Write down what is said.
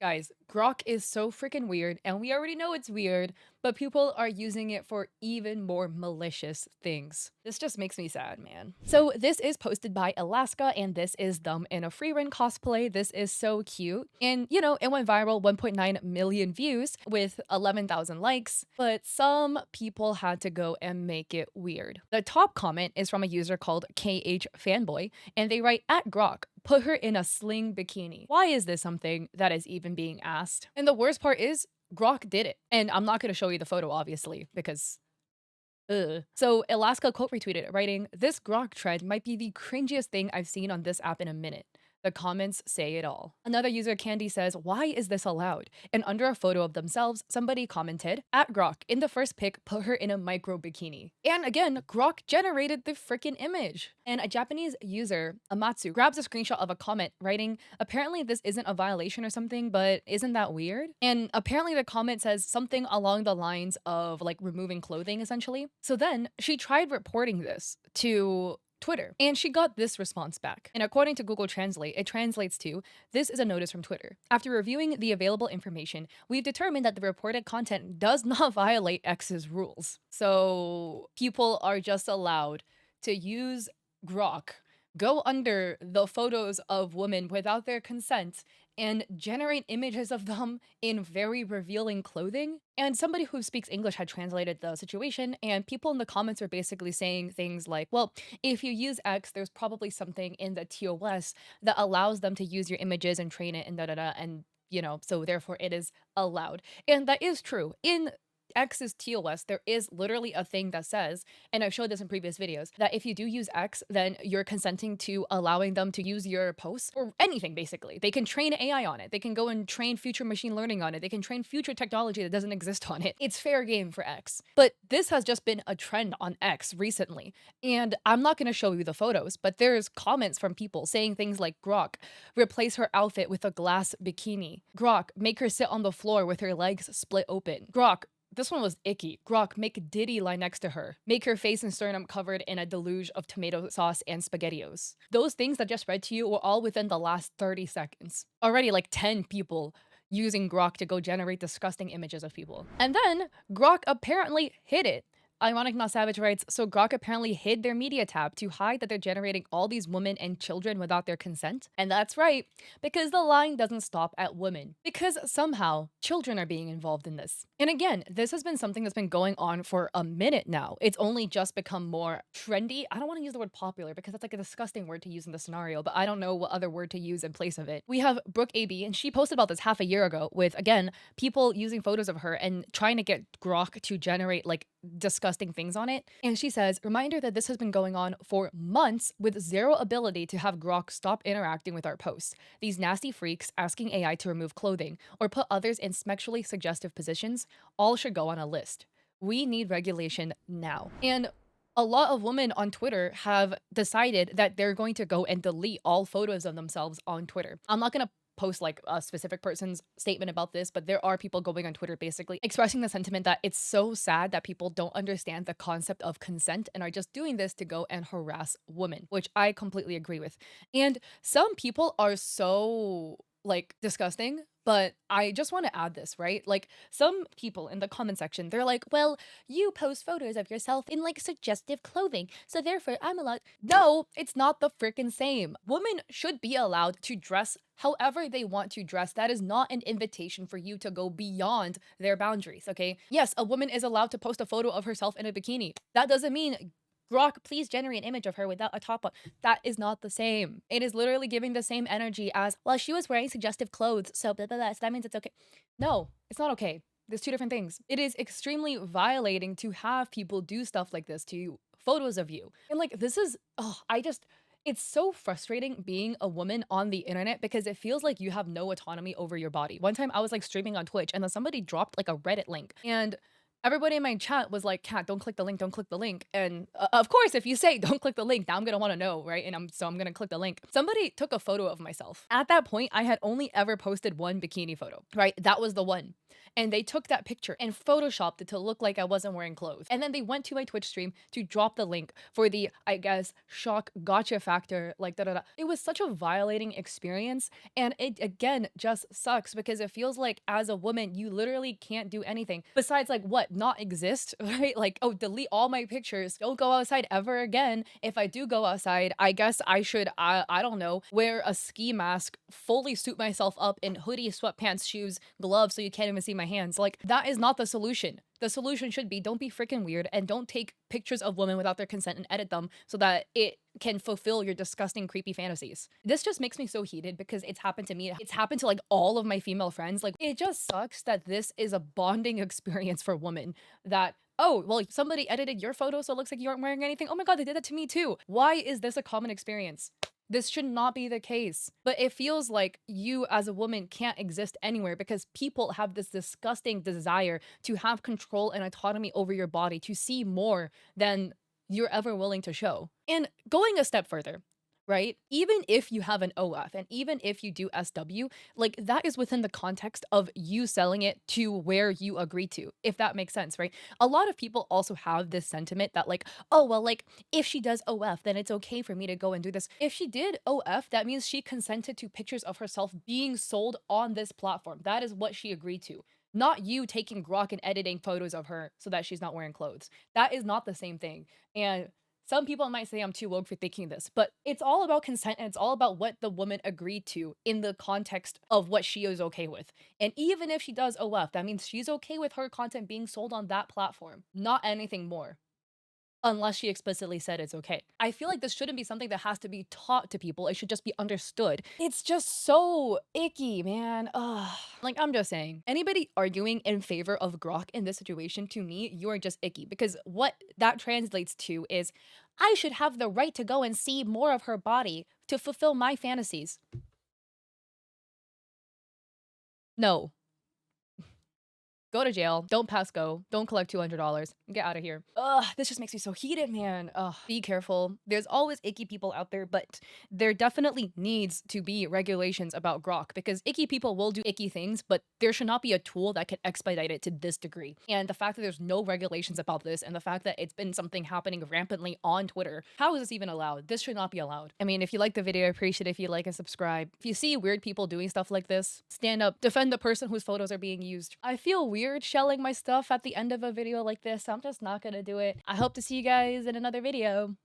Guys, Grok is so freaking weird, and we already know it's weird, but people are using it for even more malicious things. This just makes me sad, man. So this is posted by Alaska, and this is them in a free run cosplay. This is so cute. And, you know, it went viral, 1.9 million views with 11,000 likes, but some people had to go and make it weird. The top comment is from a user called KH Fanboy, and they write, at Grok, put her in a sling bikini. Why is this something that is even being asked? And the worst part is, Grok did it. And I'm not going to show you the photo, obviously, because ugh. So Alaska quote retweeted, writing, this Grok trend might be the cringiest thing I've seen on this app in a minute. The comments say it all. Another user, Candy, says, why is this allowed? And under a photo of themselves, somebody commented, at Grok, in the first pic, put her in a micro bikini. And again, Grok generated the freaking image. And a Japanese user, Amatsu, grabs a screenshot of a comment, writing, apparently this isn't a violation or something, but isn't that weird? And apparently the comment says something along the lines of like removing clothing, essentially. So then she tried reporting this to Twitter, and she got this response back. And according to Google Translate, it translates to, this is a notice from Twitter. After reviewing the available information, we've determined that the reported content does not violate X's rules. So people are just allowed to use Grok, go under the photos of women without their consent, and generate images of them in very revealing clothing. And somebody who speaks English had translated the situation, and people in the comments were basically saying things like, well, if you use X, there's probably something in the TOS that allows them to use your images and train it and da da da, and you know, so therefore it is allowed. And that is true. In X's TOS, there is literally a thing that says, and I've showed this in previous videos, that if you do use X, then you're consenting to allowing them to use your posts or anything, basically. They can train AI on it. They can go and train future machine learning on it. They can train future technology that doesn't exist on it. It's fair game for X. But this has just been a trend on X recently. And I'm not going to show you the photos, but there's comments from people saying things like, Grok, replace her outfit with a glass bikini. Grok, make her sit on the floor with her legs split open. Grok, this one was icky. Grok, make Diddy lie next to her. Make her face and sternum covered in a deluge of tomato sauce and SpaghettiOs. Those things that just read to you were all within the last 30 seconds. Already like 10 people using Grok to go generate disgusting images of people. And then Grok apparently hid it. Ironic Not Savage writes, so Grok apparently hid their media tab to hide that they're generating all these women and children without their consent. And that's right, because the line doesn't stop at women. Because somehow, children are being involved in this. And again, this has been something that's been going on for a minute now. It's only just become more trendy. I don't want to use the word popular because that's like a disgusting word to use in the scenario, but I don't know what other word to use in place of it. We have Brooke AB, and she posted about this half a year ago with, again, people using photos of her and trying to get Grok to generate like disgusting things on it. And she says, reminder that this has been going on for months with zero ability to have Grok stop interacting with our posts. These nasty freaks asking AI to remove clothing or put others in sexually suggestive positions all should go on a list. We need regulation now. And a lot of women on Twitter have decided that they're going to go and delete all photos of themselves on Twitter. I'm not going to post like a specific person's statement about this, but there are people going on Twitter basically expressing the sentiment that it's so sad that people don't understand the concept of consent and are just doing this to go and harass women, which I completely agree with. And some people are so like disgusting, but I just want to add this, right? Like some people in the comment section, they're like, well, you post photos of yourself in like suggestive clothing, so therefore I'm allowed. No, it's not the freaking same. Women should be allowed to dress however they want to dress. That is not an invitation for you to go beyond their boundaries, okay? Yes, a woman is allowed to post a photo of herself in a bikini. That doesn't mean, Grok, please generate an image of her without a top on. That is not the same. It is literally giving the same energy as, well, she was wearing suggestive clothes, so blah, blah, blah, so that means it's okay. No, it's not okay. There's two different things. It is extremely violating to have people do stuff like this to photos of you. And like, this is, oh, it's so frustrating being a woman on the internet because it feels like you have no autonomy over your body. One time I was like streaming on Twitch and then somebody dropped like a Reddit link and Everybody in my chat was like, "Cat, don't click the link, don't click the link." And of course, if you say don't click the link, now I'm gonna want to know, right? And I'm gonna click the link. Somebody took a photo of myself. At that point, I had only ever posted one bikini photo, right? That was the one. And they took that picture and photoshopped it to look like I wasn't wearing clothes. And then they went to my Twitch stream to drop the link for the, I guess, shock gotcha factor, like da da da. It was such a violating experience. And it again just sucks because it feels like as a woman, you literally can't do anything besides like what, not exist, right? Like, oh, delete all my pictures. Don't go outside ever again. If I do go outside, I guess I should, I don't know, wear a ski mask, fully suit myself up in hoodie, sweatpants, shoes, gloves so you can't even see my hands. Like, that is not the solution. The solution should be don't be freaking weird and don't take pictures of women without their consent and edit them so that it can fulfill your disgusting, creepy fantasies. This just makes me so heated because it's happened to me. It's happened to like all of my female friends. Like, it just sucks that this is a bonding experience for women that, oh, well, somebody edited your photo so it looks like you aren't wearing anything. Oh my God, they did that to me too. Why is this a common experience? This should not be the case. But it feels like you as a woman can't exist anywhere because people have this disgusting desire to have control and autonomy over your body, to see more than you're ever willing to show. And going a step further, right? Even if you have an OF and even if you do SW, like that is within the context of you selling it to where you agree to, if that makes sense, right? A lot of people also have this sentiment that, like, oh, well, like if she does OF, then it's okay for me to go and do this. If she did OF, that means she consented to pictures of herself being sold on this platform. That is what she agreed to. Not you taking Grok and editing photos of her so that she's not wearing clothes. That is not the same thing. And some people might say I'm too woke for thinking this, but it's all about consent and it's all about what the woman agreed to in the context of what she is okay with. And even if she does OF, that means she's okay with her content being sold on that platform, not anything more. Unless she explicitly said it's okay. I feel like this shouldn't be something that has to be taught to people. It should just be understood. It's just so icky, man. Ugh. Like, I'm just saying, anybody arguing in favor of Grok in this situation, to me, you're just icky. Because what that translates to is, I should have the right to go and see more of her body to fulfill my fantasies. No. Go to jail. Don't pass go. Don't collect $200. Get out of here. Ugh, this just makes me so heated, man. Ugh, be careful. There's always icky people out there, but there definitely needs to be regulations about Grok because icky people will do icky things, but there should not be a tool that can expedite it to this degree. And the fact that there's no regulations about this and the fact that it's been something happening rampantly on Twitter, how is this even allowed? This should not be allowed. I mean, if you like the video, I appreciate it if you like and subscribe. If you see weird people doing stuff like this, stand up, defend the person whose photos are being used. I feel weird shelling my stuff at the end of a video like this, so I'm just not gonna do it. I hope to see you guys in another video.